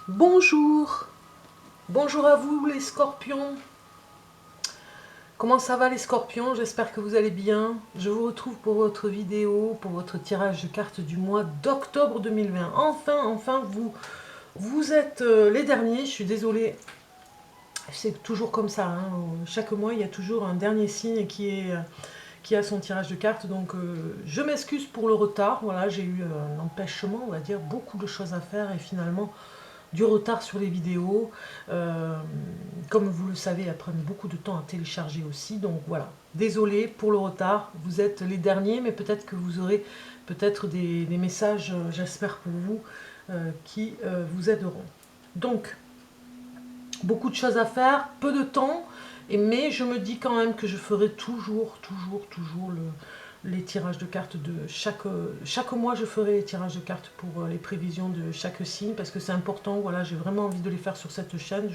Bonjour, bonjour à vous les scorpions. Comment ça va les scorpions? J'espère que vous allez bien. Je vous retrouve pour votre vidéo, pour votre tirage de cartes du mois d'octobre 2020. Enfin, vous êtes les derniers, je suis désolée. C'est toujours comme ça, hein. Chaque mois il y a toujours un dernier signe qui a son tirage de cartes. Donc je m'excuse pour le retard. Voilà, j'ai eu un empêchement, on va dire, beaucoup de choses à faire et finalement du retard sur les vidéos. Comme vous le savez, elles prennent beaucoup de temps à télécharger aussi. Donc voilà, désolé pour le retard. Vous êtes les derniers, mais peut-être que vous aurez peut-être des messages, j'espère pour vous, qui vous aideront. Donc, beaucoup de choses à faire, peu de temps, mais je me dis quand même que je ferai toujours les tirages de cartes de chaque mois. Je ferai les tirages de cartes pour les prévisions de chaque signe, parce que c'est important. Voilà, j'ai vraiment envie de les faire sur cette chaîne.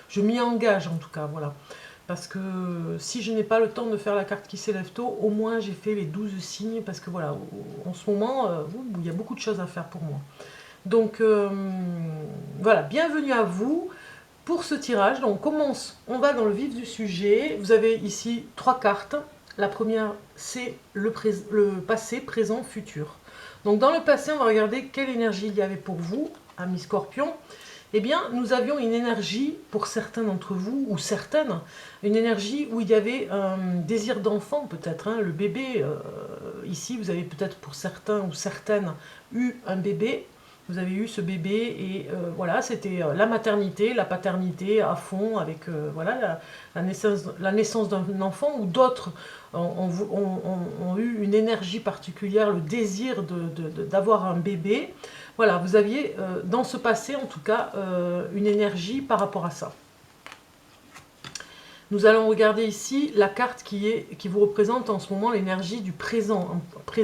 Je m'y engage en tout cas, voilà. Parce que si je n'ai pas le temps de faire la carte qui s'élève tôt, au moins j'ai fait les 12 signes, parce que voilà, en ce moment, il y a beaucoup de choses à faire pour moi. Donc voilà, bienvenue à vous pour ce tirage. Donc on commence, on va dans le vif du sujet. Vous avez ici 3 cartes. La première, c'est le passé, présent, futur. Donc dans le passé, on va regarder quelle énergie il y avait pour vous, amis scorpions. Eh bien, nous avions une énergie, pour certains d'entre vous, ou certaines, une énergie où il y avait un désir d'enfant peut-être, hein, le bébé. Ici, vous avez peut-être pour certains ou certaines eu un bébé. Vous avez eu ce bébé et voilà, c'était la maternité, la paternité à fond avec voilà, la naissance d'un enfant, ou d'autres ont eu une énergie particulière, le désir d'avoir un bébé. Voilà, vous aviez dans ce passé en tout cas une énergie par rapport à ça. Nous allons regarder ici la carte qui vous représente en ce moment l'énergie du présent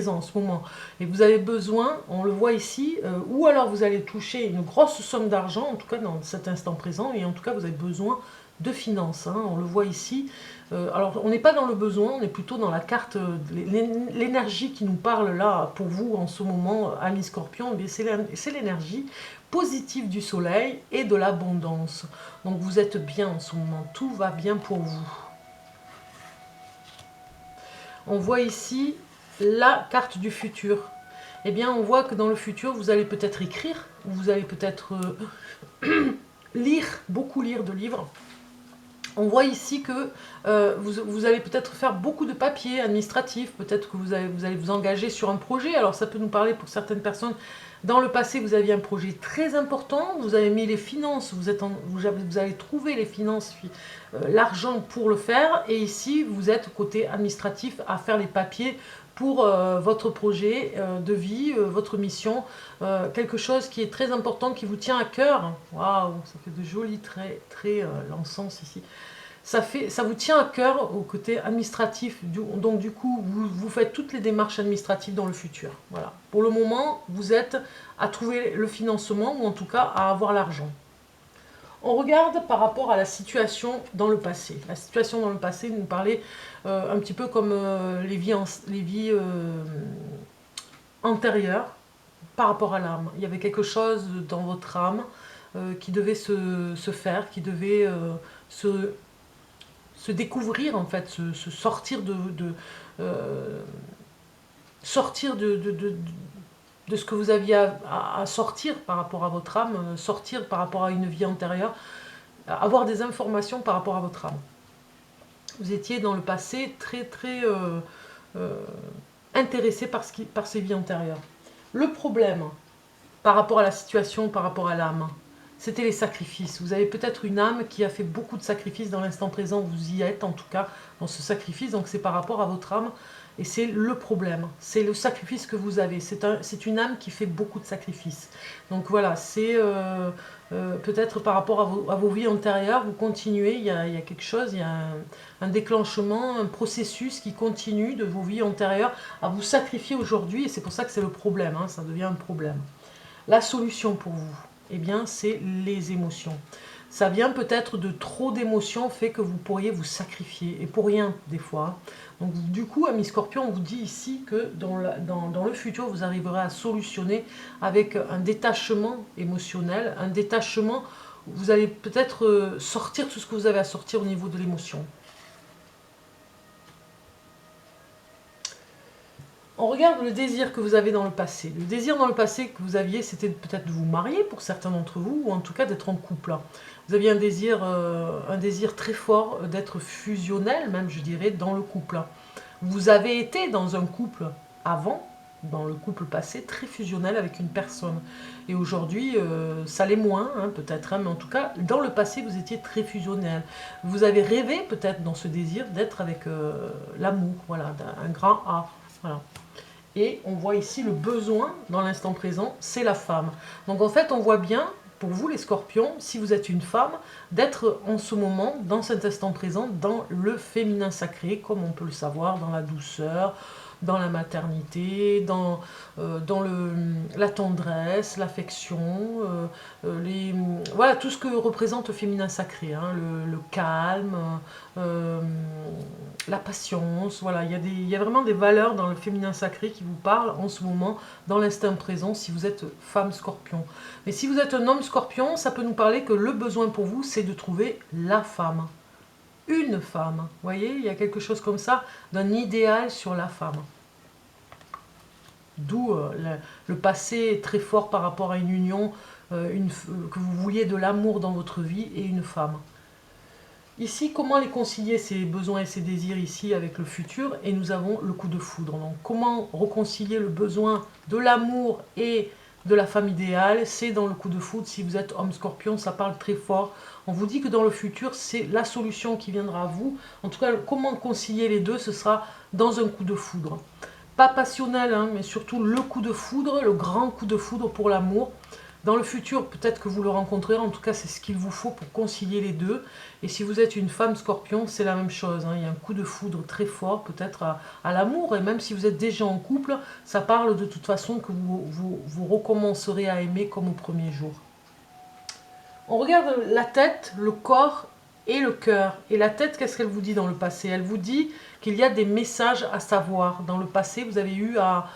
en ce moment. Et vous avez besoin, on le voit ici, ou alors vous allez toucher une grosse somme d'argent, en tout cas dans cet instant présent, et en tout cas vous avez besoin de finances, hein, on le voit ici. Alors on n'est pas dans le besoin, on est plutôt dans la carte, l'énergie qui nous parle là pour vous en ce moment, amis scorpions, c'est l'énergie positive du soleil et de l'abondance. Donc vous êtes bien en ce moment, tout va bien pour vous. On voit ici la carte du futur. Eh bien on voit que dans le futur vous allez peut-être écrire, vous allez peut-être lire, beaucoup lire de livres. On voit ici que vous allez peut-être faire beaucoup de papiers administratifs, peut-être que vous allez vous engager sur un projet. Alors ça peut nous parler pour certaines personnes. Dans le passé, vous aviez un projet très important, vous avez mis les finances, vous allez trouver les finances, l'argent pour le faire. Et ici, vous êtes côté administratif à faire les papiers pour votre projet de vie, votre mission, quelque chose qui est très important, qui vous tient à cœur. Waouh, ça fait de jolis traits, l'encens ici. Ça vous tient à cœur au côté administratif, donc du coup vous faites toutes les démarches administratives dans le futur. Voilà. Pour le moment, vous êtes à trouver le financement, ou en tout cas à avoir l'argent. On regarde par rapport à la situation dans le passé. La situation dans le passé nous parlait un petit peu comme les vies antérieures par rapport à l'âme. Il y avait quelque chose dans votre âme qui devait se faire, qui devait se découvrir en fait, se sortir sortir de ce que vous aviez à sortir par rapport à votre âme, sortir par rapport à une vie antérieure, avoir des informations par rapport à votre âme. Vous étiez dans le passé très intéressé par ces vies antérieures. Le problème par rapport à la situation, par rapport à l'âme, c'était les sacrifices. Vous avez peut-être une âme qui a fait beaucoup de sacrifices dans l'instant présent, vous y êtes en tout cas dans ce sacrifice, donc c'est par rapport à votre âme, et c'est le problème, c'est le sacrifice que vous avez, c'est une âme qui fait beaucoup de sacrifices. Donc voilà, c'est peut-être par rapport à vos vies antérieures, vous continuez, il y a quelque chose, il y a un déclenchement, un processus qui continue de vos vies antérieures à vous sacrifier aujourd'hui, et c'est pour ça que c'est le problème, hein, ça devient un problème. La solution pour vous, eh bien, c'est les émotions. Ça vient peut-être de trop d'émotions, fait que vous pourriez vous sacrifier, et pour rien des fois. Donc du coup, ami Scorpion, on vous dit ici que dans le futur, vous arriverez à solutionner avec un détachement émotionnel, un détachement, vous allez peut-être sortir tout ce que vous avez à sortir au niveau de l'émotion. On regarde le désir que vous avez dans le passé. Le désir dans le passé que vous aviez, c'était peut-être de vous marier pour certains d'entre vous, ou en tout cas d'être en couple. Vous aviez un désir très fort d'être fusionnel, même je dirais, dans le couple. Vous avez été dans un couple avant, dans le couple passé, très fusionnel avec une personne. Et aujourd'hui, ça l'est moins, hein, peut-être, hein, mais en tout cas, dans le passé, vous étiez très fusionnel. Vous avez rêvé peut-être dans ce désir d'être avec l'amour, voilà, un grand A. Voilà. Et on voit ici le besoin dans l'instant présent, c'est la femme. Donc en fait, on voit bien, pour vous les scorpions, si vous êtes une femme, d'être en ce moment, dans cet instant présent, dans le féminin sacré, comme on peut le savoir, dans la douceur, dans la maternité, dans la tendresse, l'affection, voilà, tout ce que représente le féminin sacré, hein, le calme, la patience, voilà, il y a vraiment des valeurs dans le féminin sacré qui vous parlent en ce moment, dans l'instant présent, si vous êtes femme scorpion. Mais si vous êtes un homme scorpion, ça peut nous parler que le besoin pour vous, c'est de trouver la femme. Une femme, vous voyez, il y a quelque chose comme ça, d'un idéal sur la femme. D'où le passé très fort par rapport à une union, que vous vouliez de l'amour dans votre vie et une femme. Ici, comment les concilier, ces besoins et ces désirs ici avec le futur? Et nous avons le coup de foudre. Donc, comment réconcilier le besoin de l'amour et de la femme idéale? C'est dans le coup de foudre. Si vous êtes homme scorpion, ça parle très fort. On vous dit que dans le futur, c'est la solution qui viendra à vous. En tout cas, comment concilier les deux, ce sera dans un coup de foudre. Pas passionnel, hein, mais surtout le coup de foudre, le grand coup de foudre pour l'amour. Dans le futur, peut-être que vous le rencontrerez, en tout cas c'est ce qu'il vous faut pour concilier les deux. Et si vous êtes une femme scorpion, c'est la même chose, hein. Il y a un coup de foudre très fort peut-être à l'amour, et même si vous êtes déjà en couple, ça parle de toute façon que vous recommencerez à aimer comme au premier jour. On regarde la tête, le corps et le cœur. Et la tête, qu'est-ce qu'elle vous dit dans le passé? Elle vous dit qu'il y a des messages à savoir. Dans le passé, vous avez eu à...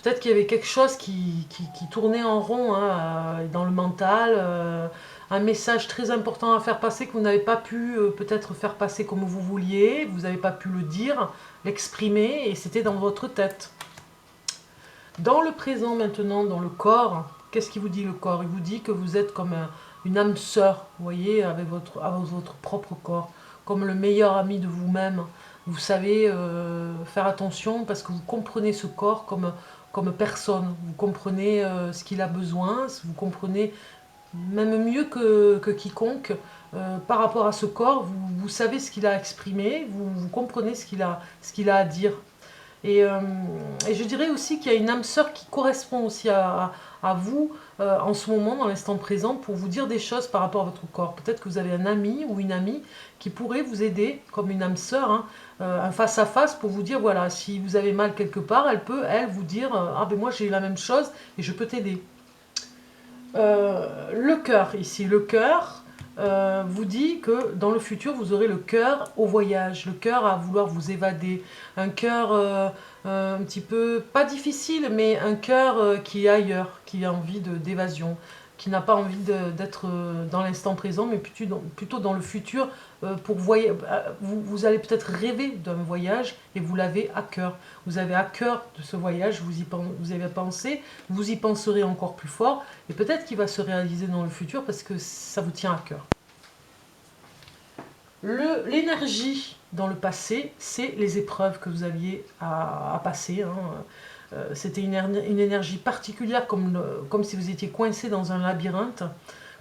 Peut-être qu'il y avait quelque chose qui tournait en rond, hein, dans le mental, un message très important à faire passer que vous n'avez pas pu peut-être faire passer comme vous vouliez, vous n'avez pas pu le dire, l'exprimer, et c'était dans votre tête. Dans le présent maintenant, dans le corps, qu'est-ce qui vous dit le corps? Il vous dit que vous êtes comme une âme sœur, vous voyez, avec votre propre corps, comme le meilleur ami de vous-même. Vous savez faire attention parce que vous comprenez ce corps comme personne. Vous comprenez ce qu'il a besoin, vous comprenez même mieux que quiconque par rapport à ce corps. Vous savez ce qu'il a exprimé, vous comprenez ce qu'il a à dire. Et je dirais aussi qu'il y a une âme sœur qui correspond aussi à vous en ce moment, dans l'instant présent, pour vous dire des choses par rapport à votre corps. Peut-être que vous avez un ami ou une amie qui pourrait vous aider, comme une âme sœur, hein, un face-à-face pour vous dire, voilà, si vous avez mal quelque part, elle peut, elle, vous dire, ah ben moi j'ai eu la même chose et je peux t'aider. Le cœur, ici, le cœur vous dit que dans le futur, vous aurez le cœur au voyage, le cœur à vouloir vous évader, un cœur un petit peu, pas difficile, mais un cœur qui est ailleurs, qui a envie d'évasion, qui n'a pas envie d'être dans l'instant présent, mais plutôt dans le futur, pour vous allez peut-être rêver d'un voyage et vous l'avez à cœur. Vous avez à cœur de ce voyage, vous avez pensé, vous y penserez encore plus fort, et peut-être qu'il va se réaliser dans le futur parce que ça vous tient à cœur. L'énergie dans le passé, c'est les épreuves que vous aviez à passer, hein. C'était une énergie particulière, comme si vous étiez coincé dans un labyrinthe,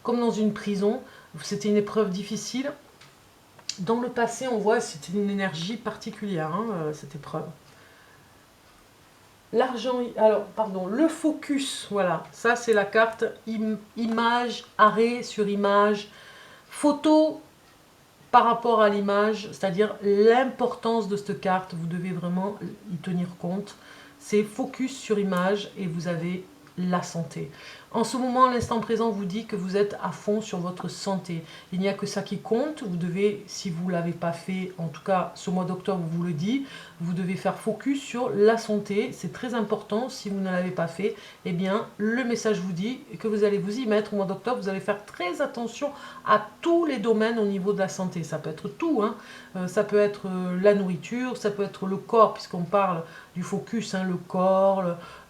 comme dans une prison. C'était une épreuve difficile. Dans le passé, on voit que c'était une énergie particulière, hein, cette épreuve. L'argent, alors, pardon, le focus, voilà, ça c'est la carte image, arrêt sur image, photo par rapport à l'image, c'est-à-dire l'importance de cette carte, vous devez vraiment y tenir compte. C'est focus sur image et vous avez la santé. En ce moment, l'instant présent vous dit que vous êtes à fond sur votre santé. Il n'y a que ça qui compte. Vous devez, si vous ne l'avez pas fait, en tout cas ce mois d'octobre vous le dit, vous devez faire focus sur la santé. C'est très important. Si vous ne l'avez pas fait, eh bien, le message vous dit que vous allez vous y mettre au mois d'octobre. Vous allez faire très attention à tous les domaines au niveau de la santé. Ça peut être tout, hein. Ça peut être la nourriture, ça peut être le corps, puisqu'on parle du focus, hein, le corps.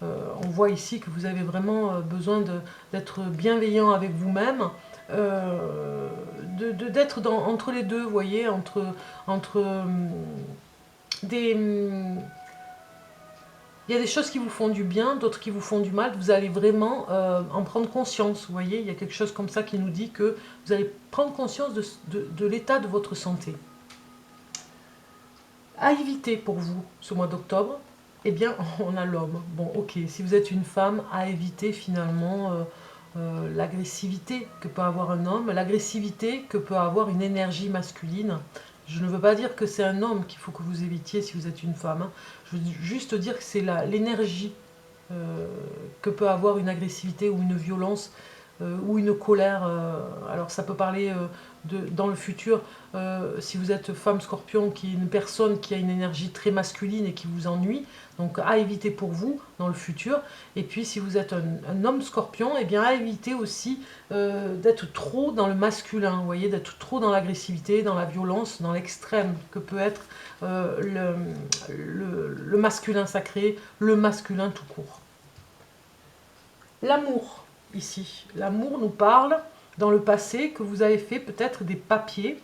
On voit ici que vous avez vraiment besoin d'être bienveillant avec vous-même, d'être entre les deux, vous voyez, entre des... Il y a des choses qui vous font du bien, d'autres qui vous font du mal. Vous allez vraiment en prendre conscience, vous voyez. Il y a quelque chose comme ça qui nous dit que vous allez prendre conscience de l'état de votre santé. À éviter pour vous ce mois d'octobre, eh bien, on a l'homme. Bon, ok, si vous êtes une femme, à éviter finalement l'agressivité que peut avoir un homme, l'agressivité que peut avoir une énergie masculine. Je ne veux pas dire que c'est un homme qu'il faut que vous évitiez si vous êtes une femme, hein. Je veux juste dire que c'est l'énergie que peut avoir une agressivité ou une violence ou une colère. Alors ça peut parler dans le futur, si vous êtes femme scorpion, qui est une personne qui a une énergie très masculine et qui vous ennuie, donc à éviter pour vous dans le futur. Et puis si vous êtes un homme scorpion, eh bien à éviter aussi d'être trop dans le masculin, vous voyez, d'être trop dans l'agressivité, dans la violence, dans l'extrême que peut être le masculin sacré, le masculin tout court. L'amour, ici. L'amour nous parle dans le passé que vous avez fait peut-être des papiers.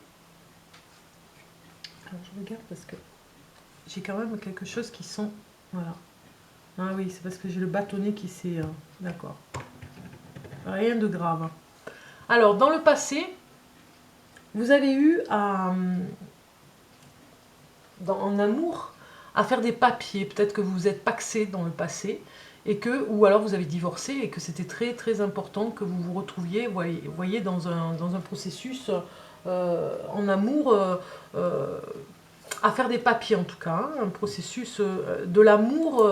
Alors je regarde parce que j'ai quand même quelque chose qui sont... Voilà. Ah oui, c'est parce que j'ai le bâtonnet qui s'est... D'accord. Rien de grave. Alors, dans le passé, vous avez eu en amour à faire des papiers. Peut-être que vous vous êtes paxé dans le passé, et ou alors vous avez divorcé, et que c'était très très important que vous vous retrouviez, voyez dans un processus en amour, à faire des papiers en tout cas, hein, un processus de l'amour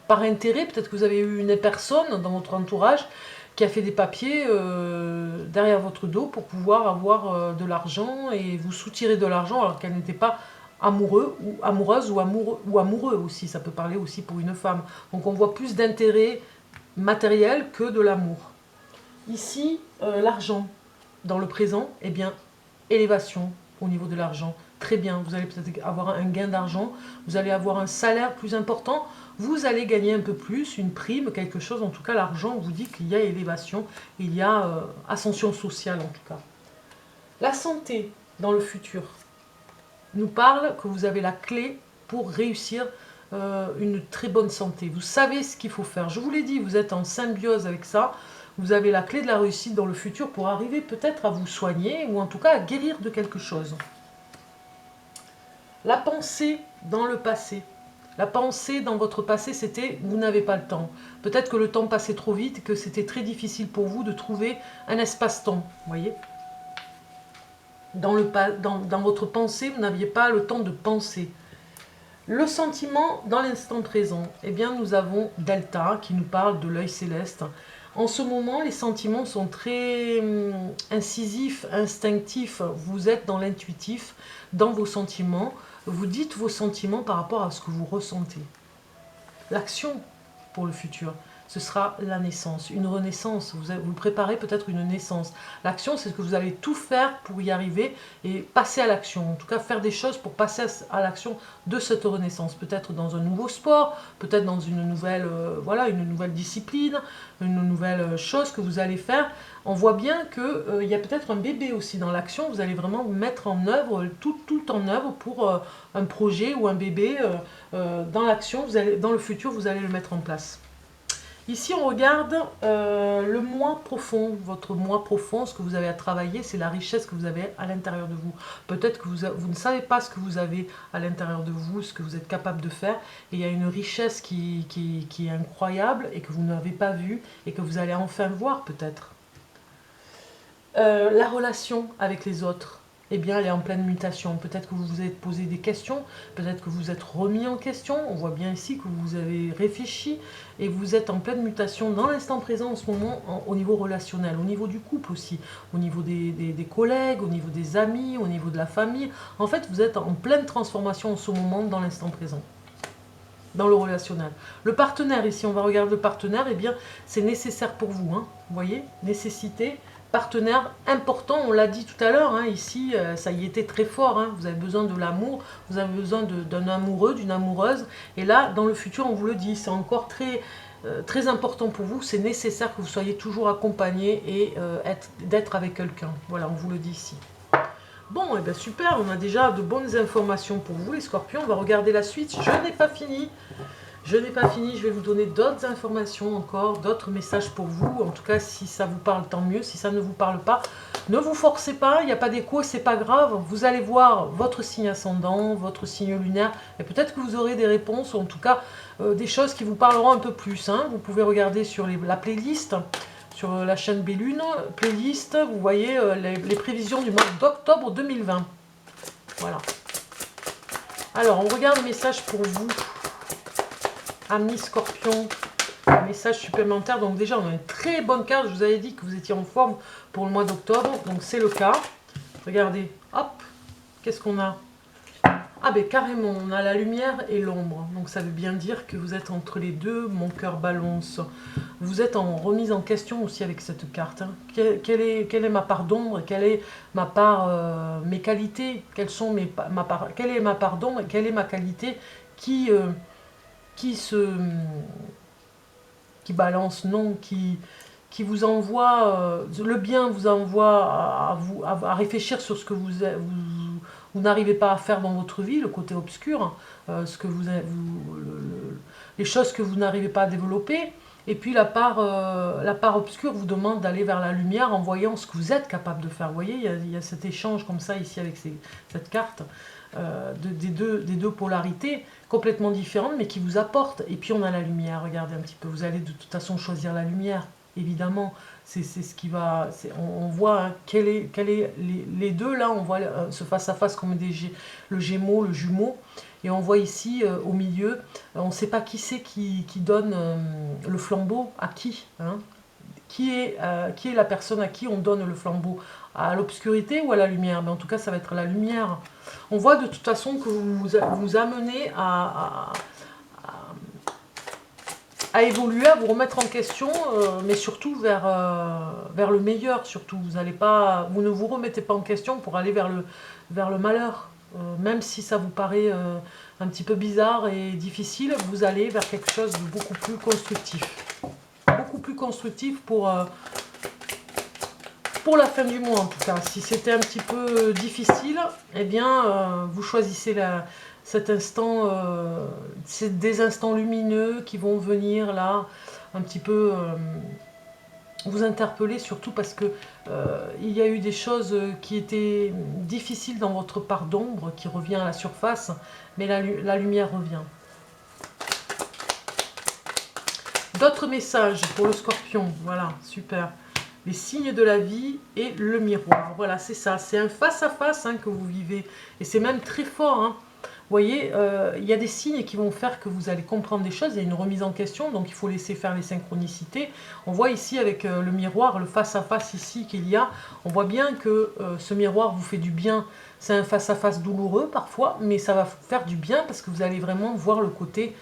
par intérêt. Peut-être que vous avez eu une personne dans votre entourage qui a fait des papiers derrière votre dos pour pouvoir avoir de l'argent et vous soutirer de l'argent alors qu'elle n'était pas amoureux ou amoureuse ou amoureux aussi. Ça peut parler aussi pour une femme. Donc on voit plus d'intérêt matériel que de l'amour. Ici, l'argent dans le présent, eh bien, élévation au niveau de l'argent. Très bien, vous allez peut-être avoir un gain d'argent, vous allez avoir un salaire plus important, vous allez gagner un peu plus, une prime, quelque chose. En tout cas, l'argent vous dit qu'il y a élévation, il y a ascension sociale en tout cas. La santé dans le futur nous parle que vous avez la clé pour réussir une très bonne santé. Vous savez ce qu'il faut faire. Je vous l'ai dit, vous êtes en symbiose avec ça. Vous avez la clé de la réussite dans le futur pour arriver peut-être à vous soigner ou en tout cas à guérir de quelque chose. La pensée dans le passé. La pensée dans votre passé, c'était vous n'avez pas le temps. Peut-être que le temps passait trop vite et que c'était très difficile pour vous de trouver un espace-temps. Vous voyez ? Dans votre pensée, vous n'aviez pas le temps de penser. Le sentiment dans l'instant présent, eh bien nous avons Delta qui nous parle de l'œil céleste. En ce moment, les sentiments sont très incisifs, instinctifs. Vous êtes dans l'intuitif, dans vos sentiments. Vous dites vos sentiments par rapport à ce que vous ressentez. L'action pour le futur, ce sera la naissance, une renaissance. Vous préparez peut-être une naissance. L'action, c'est que vous allez tout faire pour y arriver et passer à l'action. En tout cas, faire des choses pour passer à l'action de cette renaissance. Peut-être dans un nouveau sport, peut-être dans une nouvelle, une nouvelle discipline, une nouvelle chose que vous allez faire. On voit bien qu'il y a peut-être un bébé aussi dans l'action. Vous allez vraiment mettre en œuvre, tout en œuvre pour un projet ou un bébé dans l'action. Dans le futur, vous allez le mettre en place. Ici, on regarde le moi profond, votre moi profond, ce que vous avez à travailler, c'est la richesse que vous avez à l'intérieur de vous. Peut-être que vous ne savez pas ce que vous avez à l'intérieur de vous, ce que vous êtes capable de faire, et il y a une richesse qui est incroyable et que vous n'avez pas vue et que vous allez enfin voir peut-être. La relation avec les autres. eh bien, elle est en pleine mutation. Peut-être que vous vous êtes posé des questions, peut-être que vous êtes remis en question. On voit bien ici que vous avez réfléchi et vous êtes en pleine mutation dans l'instant présent en ce moment au niveau relationnel, au niveau du couple aussi, au niveau des collègues, au niveau des amis, au niveau de la famille. En fait, vous êtes en pleine transformation en ce moment dans l'instant présent, dans le relationnel. Le partenaire, ici, on va regarder le partenaire, eh bien, c'est nécessaire pour vous, hein, vous voyez, nécessité, partenaire important, on l'a dit tout à l'heure, hein, ici, ça y était très fort, hein, vous avez besoin de l'amour, vous avez besoin d'un amoureux, d'une amoureuse, et là, dans le futur, on vous le dit, c'est encore très important pour vous, c'est nécessaire que vous soyez toujours accompagné et d'être avec quelqu'un, voilà, on vous le dit ici. Bon, et bien super, on a déjà de bonnes informations pour vous les scorpions, on va regarder la suite, je n'ai pas fini. Je n'ai pas fini, je vais vous donner d'autres informations encore, d'autres messages pour vous. En tout cas, si ça vous parle, tant mieux. Si ça ne vous parle pas, ne vous forcez pas, il n'y a pas d'écho, c'est pas grave. Vous allez voir votre signe ascendant, votre signe lunaire, et peut-être que vous aurez des réponses, ou en tout cas des choses qui vous parleront un peu plus. Hein. Vous pouvez regarder sur la playlist, sur la chaîne Bellune, playlist, vous voyez les prévisions du mois d'octobre 2020. Voilà. Alors, on regarde les messages pour vous. Amis Scorpion, un message supplémentaire. Donc déjà, on a une très bonne carte. Je vous avais dit que vous étiez en forme pour le mois d'octobre. Donc c'est le cas. Regardez, hop, qu'est-ce qu'on a? Ah ben carrément, on a la lumière et l'ombre. Donc ça veut bien dire que vous êtes entre les deux. Mon cœur balance. Vous êtes en remise en question aussi avec cette carte. Hein. Quelle est ma part d'ombre? Quelle est ma part, mes qualités? Quelles sont quelle est ma part d'ombre? Quelle est ma qualité qui balance, non, qui vous envoie, le bien vous envoie à réfléchir sur ce que vous n'arrivez pas à faire dans votre vie, le côté obscur, les choses que vous n'arrivez pas à développer, et puis la part obscure vous demande d'aller vers la lumière en voyant ce que vous êtes capable de faire. Vous voyez, il y a cet échange comme ça ici avec cette carte. Des deux polarités complètement différentes mais qui vous apportent. Et puis on a la lumière, regardez un petit peu, vous allez de toute façon choisir la lumière, évidemment, c'est ce qui va, on voit hein, quel est les deux là, on voit ce face à face comme le Gémeaux, le jumeau, et on voit ici au milieu, on ne sait pas qui c'est qui donne le flambeau à qui, hein. Qui est la personne à qui on donne le flambeau? À l'obscurité ou à la lumière? Mais en tout cas, ça va être la lumière. On voit de toute façon que vous amenez à évoluer, à vous remettre en question, mais surtout vers le meilleur. Surtout, vous ne vous remettez pas en question pour aller vers le malheur. Même si ça vous paraît un petit peu bizarre et difficile, vous allez vers quelque chose de beaucoup plus constructif. Beaucoup plus constructif pour la fin du mois en tout cas. Si c'était un petit peu difficile, eh bien vous choisissez cet instant, c'est des instants lumineux qui vont venir là un petit peu vous interpeller, surtout parce que il y a eu des choses qui étaient difficiles dans votre part d'ombre qui revient à la surface, mais la lumière revient. D'autres messages pour le Scorpion, voilà, super. Les signes de la vie et le miroir. Voilà, c'est ça. C'est un face-à-face hein, que vous vivez. Et c'est même très fort. Hein. Vous voyez, il y a des signes qui vont faire que vous allez comprendre des choses. Il y a une remise en question, donc il faut laisser faire les synchronicités. On voit ici avec le miroir, le face-à-face ici qu'il y a. On voit bien que ce miroir vous fait du bien. C'est un face-à-face douloureux parfois, mais ça va faire du bien parce que vous allez vraiment voir le côté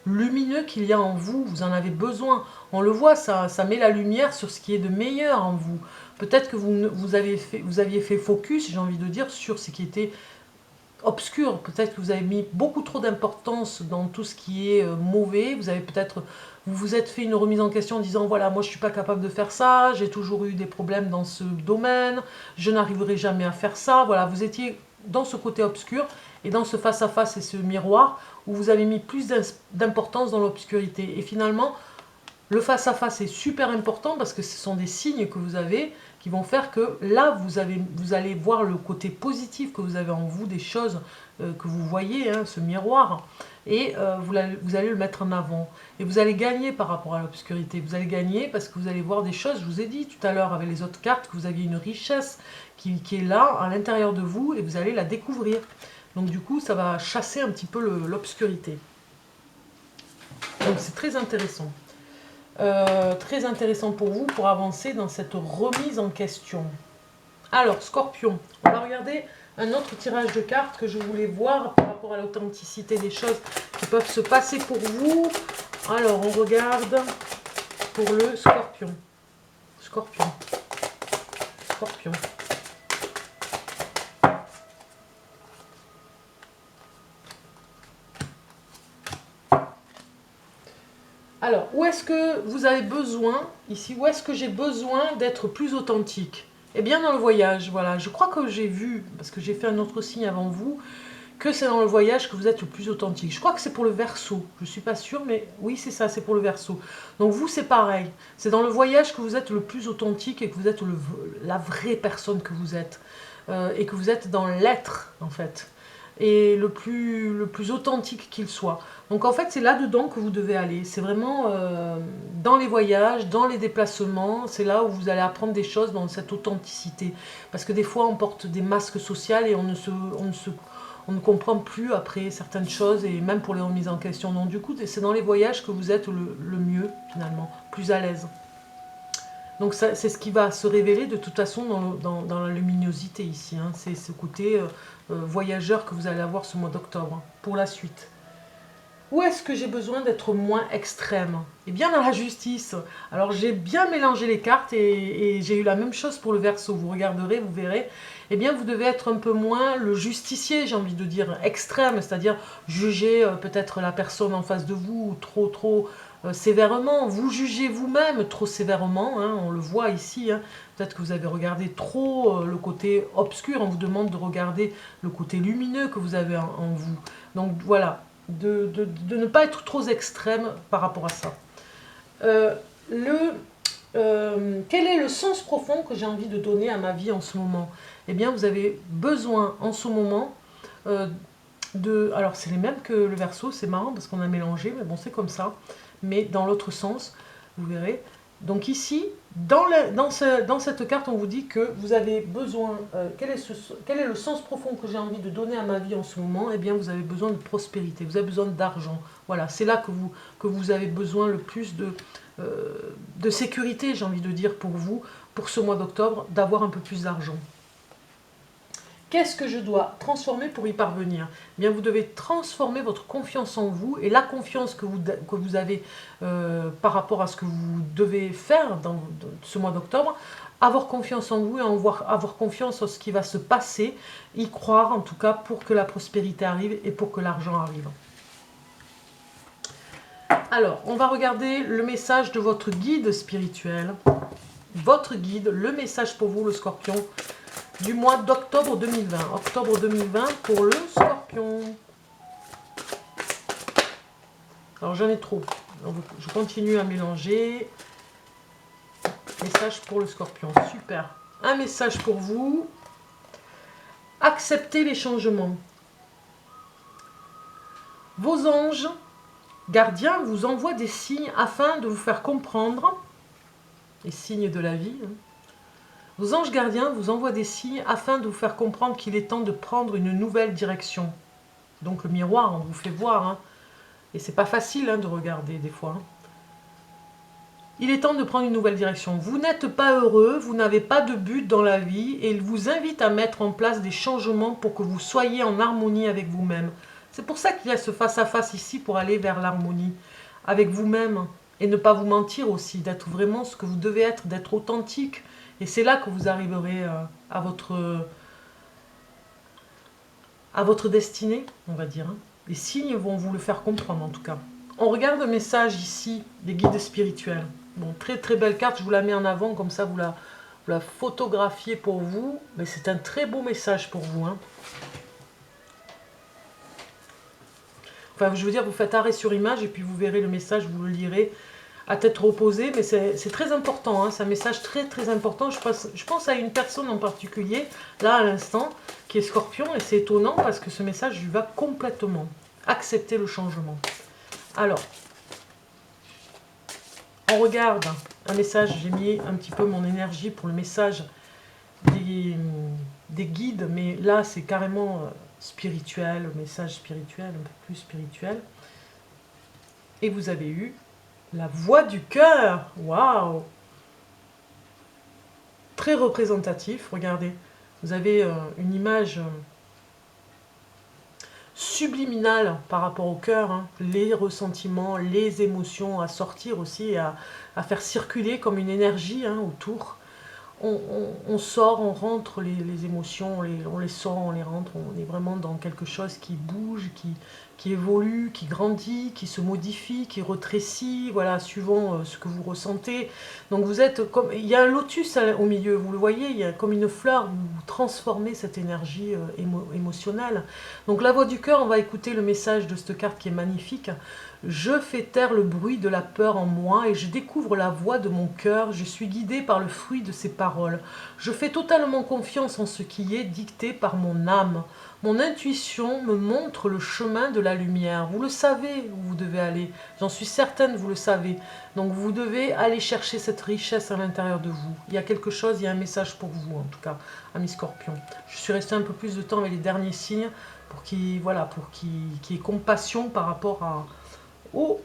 lumineux qu'il y a en vous, vous en avez besoin. On le voit, ça met la lumière sur ce qui est de meilleur en vous. Peut-être que vous aviez fait focus, j'ai envie de dire, sur ce qui était obscur. Peut-être que vous avez mis beaucoup trop d'importance dans tout ce qui est mauvais. Vous vous êtes fait une remise en question en disant, voilà, moi je ne suis pas capable de faire ça, j'ai toujours eu des problèmes dans ce domaine, je n'arriverai jamais à faire ça. Voilà, vous étiez dans ce côté obscur et dans ce face-à-face et ce miroir où vous avez mis plus d'importance dans l'obscurité. Et finalement, le face-à-face est super important parce que ce sont des signes que vous avez qui vont faire que là, vous allez voir le côté positif que vous avez en vous, des choses que vous voyez, hein, ce miroir. et vous allez le mettre en avant. Et vous allez gagner par rapport à l'obscurité. Vous allez gagner parce que vous allez voir des choses, je vous ai dit tout à l'heure avec les autres cartes, que vous aviez une richesse qui est là, à l'intérieur de vous, et vous allez la découvrir. Donc du coup, ça va chasser un petit peu l'obscurité. Donc c'est très intéressant. Très intéressant pour vous, pour avancer dans cette remise en question. Alors, Scorpion, on va regarder un autre tirage de cartes que je voulais voir par rapport à l'authenticité des choses qui peuvent se passer pour vous. Alors, on regarde pour le Scorpion. Scorpion. Scorpion. Alors, où est-ce que vous avez besoin, ici, où est-ce que j'ai besoin d'être plus authentique? Eh bien, dans le voyage, voilà. Je crois que j'ai vu, parce que j'ai fait un autre signe avant vous, que c'est dans le voyage que vous êtes le plus authentique. Je crois que c'est pour le Verseau. Je ne suis pas sûre, mais oui, c'est ça, c'est pour le Verseau. Donc vous, c'est pareil. C'est dans le voyage que vous êtes le plus authentique et que vous êtes la vraie personne que vous êtes. Et que vous êtes dans l'être, en fait. Et le plus authentique qu'il soit. Donc en fait, c'est là-dedans que vous devez aller. C'est vraiment dans les voyages, dans les déplacements, c'est là où vous allez apprendre des choses dans cette authenticité. Parce que des fois, on porte des masques sociaux et on ne comprend plus après certaines choses, et même pour les remises en question. Donc du coup, c'est dans les voyages que vous êtes le mieux, finalement, plus à l'aise. Donc c'est ce qui va se révéler de toute façon dans la luminosité ici. Hein. C'est ce côté voyageur que vous allez avoir ce mois d'octobre, hein, pour la suite. Où est-ce que j'ai besoin d'être moins extrême? Eh bien dans la justice. Alors j'ai bien mélangé les cartes et j'ai eu la même chose pour le Verseau. Vous regarderez, vous verrez. Eh bien vous devez être un peu moins le justicier, j'ai envie de dire, extrême. C'est-à-dire juger peut-être la personne en face de vous trop sévèrement. Vous jugez vous-même trop sévèrement, hein, on le voit ici. Hein. Peut-être que vous avez regardé trop le côté obscur. On vous demande de regarder le côté lumineux que vous avez en vous. Donc voilà. De ne pas être trop extrême par rapport à ça. Quel est le sens profond que j'ai envie de donner à ma vie en ce moment? Eh bien, vous avez besoin en ce moment alors, c'est les mêmes que le Verseau, c'est marrant parce qu'on a mélangé, mais bon, c'est comme ça. Mais dans l'autre sens, vous verrez. Donc ici, dans cette carte, on vous dit que vous avez besoin... quel est le sens profond que j'ai envie de donner à ma vie en ce moment? Eh bien, vous avez besoin de prospérité, vous avez besoin d'argent. Voilà, c'est là que vous avez besoin le plus de sécurité, j'ai envie de dire, pour vous, pour ce mois d'octobre, d'avoir un peu plus d'argent. Qu'est-ce que je dois transformer pour y parvenir? Eh bien, vous devez transformer votre confiance en vous et la confiance que vous avez par rapport à ce que vous devez faire dans ce mois d'octobre. Avoir confiance en vous et avoir confiance en ce qui va se passer, y croire en tout cas pour que la prospérité arrive et pour que l'argent arrive. Alors, on va regarder le message de votre guide spirituel. Votre guide, le message pour vous, le Scorpion, du mois d'octobre 2020. Octobre 2020 pour le Scorpion. Alors j'en ai trop. Donc, je continue à mélanger. Message pour le Scorpion. Super. Un message pour vous. Acceptez les changements. Vos anges gardiens vous envoient des signes afin de vous faire comprendre. Les signes de la vie. Vos anges gardiens vous envoient des signes afin de vous faire comprendre qu'il est temps de prendre une nouvelle direction. Donc le miroir, on vous fait voir. Hein. Et c'est pas facile de regarder des fois. Hein. Il est temps de prendre une nouvelle direction. Vous n'êtes pas heureux, vous n'avez pas de but dans la vie et il vous invite à mettre en place des changements pour que vous soyez en harmonie avec vous-même. C'est pour ça qu'il y a ce face-à-face ici pour aller vers l'harmonie avec vous-même et ne pas vous mentir aussi, d'être vraiment ce que vous devez être, d'être authentique. Et c'est là que vous arriverez à votre destinée, on va dire. Hein. Les signes vont vous le faire comprendre en tout cas. On regarde le message ici des guides spirituels. Bon, très très belle carte, je vous la mets en avant, comme ça vous la photographiez pour vous. Mais c'est un très beau message pour vous. Hein. Enfin, je veux dire, vous faites arrêt sur image et puis vous verrez le message, vous le lirez à tête reposée. Mais c'est très important, hein, c'est un message très très important. Je pense à une personne en particulier, là à l'instant, qui est Scorpion. Et c'est étonnant parce que ce message lui va complètement. accepter le changement. Alors, on regarde un message, j'ai mis un petit peu mon énergie pour le message des guides, mais là c'est carrément spirituel, le message spirituel, un peu plus spirituel. Et vous avez eu la voix du cœur. Waouh! Très représentatif, regardez. Vous avez une image subliminale par rapport au cœur, hein. Les ressentiments, les émotions à sortir aussi, à faire circuler comme une énergie, hein, autour. On sort, on rentre les émotions, on les sort, on les rentre, on est vraiment dans quelque chose qui bouge, qui évolue, qui grandit, qui se modifie, qui rétrécit, voilà, suivant ce que vous ressentez. Donc vous êtes comme, il y a un lotus au milieu, vous le voyez, il y a comme une fleur, vous transformez cette énergie émotionnelle. Donc la voix du cœur, on va écouter le message de cette carte qui est magnifique. Je fais taire le bruit de la peur en moi et je découvre la voix de mon cœur. Je suis guidée par le fruit de ses paroles. Je fais totalement confiance en ce qui est dicté par mon âme. Mon intuition me montre le chemin de la lumière. Vous le savez où vous devez aller. J'en suis certaine, vous le savez. Donc vous devez aller chercher cette richesse à l'intérieur de vous. Il y a quelque chose, il y a un message pour vous en tout cas, ami Scorpion. Je suis restée un peu plus de temps avec les derniers signes pour qu'il y ait compassion par rapport au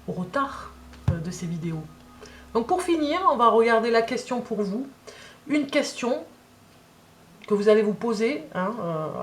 retard de ces vidéos. Donc pour finir, on va regarder la question pour vous. Une question que vous allez vous poser, hein,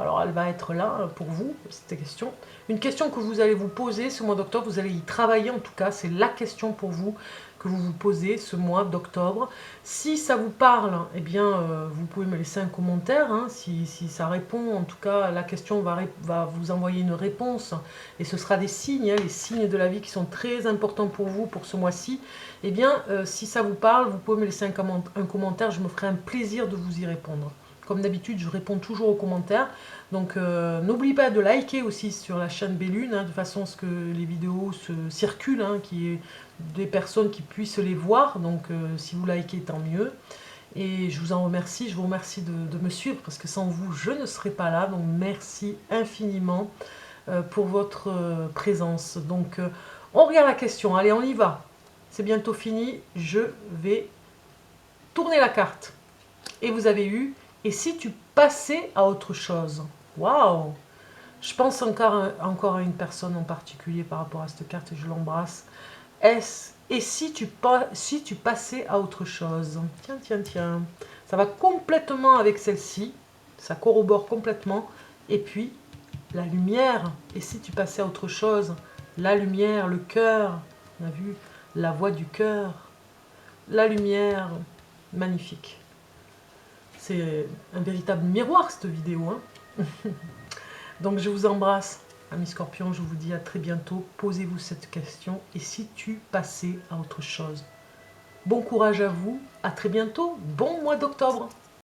alors elle va être là pour vous, cette question. Une question que vous allez vous poser ce mois d'octobre, vous allez y travailler en tout cas, c'est la question pour vous que vous vous posez ce mois d'octobre. Si ça vous parle, eh bien, vous pouvez me laisser un commentaire. Hein, si ça répond, en tout cas, la question va vous envoyer une réponse. Et ce sera des signes, hein, les signes de la vie qui sont très importants pour vous pour ce mois-ci. Eh bien, si ça vous parle, vous pouvez me laisser un commentaire. Je me ferai un plaisir de vous y répondre. Comme d'habitude, je réponds toujours aux commentaires. Donc, n'oubliez pas de liker aussi sur la chaîne Bellune, hein, de façon à ce que les vidéos se circulent, hein, qu'il y ait des personnes qui puissent les voir. Donc, si vous likez, tant mieux. Et je vous en remercie. Je vous remercie de me suivre parce que sans vous, je ne serais pas là. Donc, merci infiniment pour votre présence. Donc, on regarde la question. Allez, on y va. C'est bientôt fini. Je vais tourner la carte. Et vous avez eu... Et si tu passais à autre chose? Waouh! Je pense encore à une personne en particulier par rapport à cette carte et je l'embrasse. Et si tu passais à autre chose? Tiens, tiens, tiens. Ça va complètement avec celle-ci. Ça corrobore complètement. Et puis, la lumière. Et si tu passais à autre chose? La lumière, le cœur. On a vu la voix du cœur. La lumière. Magnifique. C'est un véritable miroir cette vidéo. Hein. Donc je vous embrasse, amis Scorpions. Je vous dis à très bientôt. Posez-vous cette question. Et si tu passais à autre chose? Bon courage à vous. À très bientôt. Bon mois d'octobre.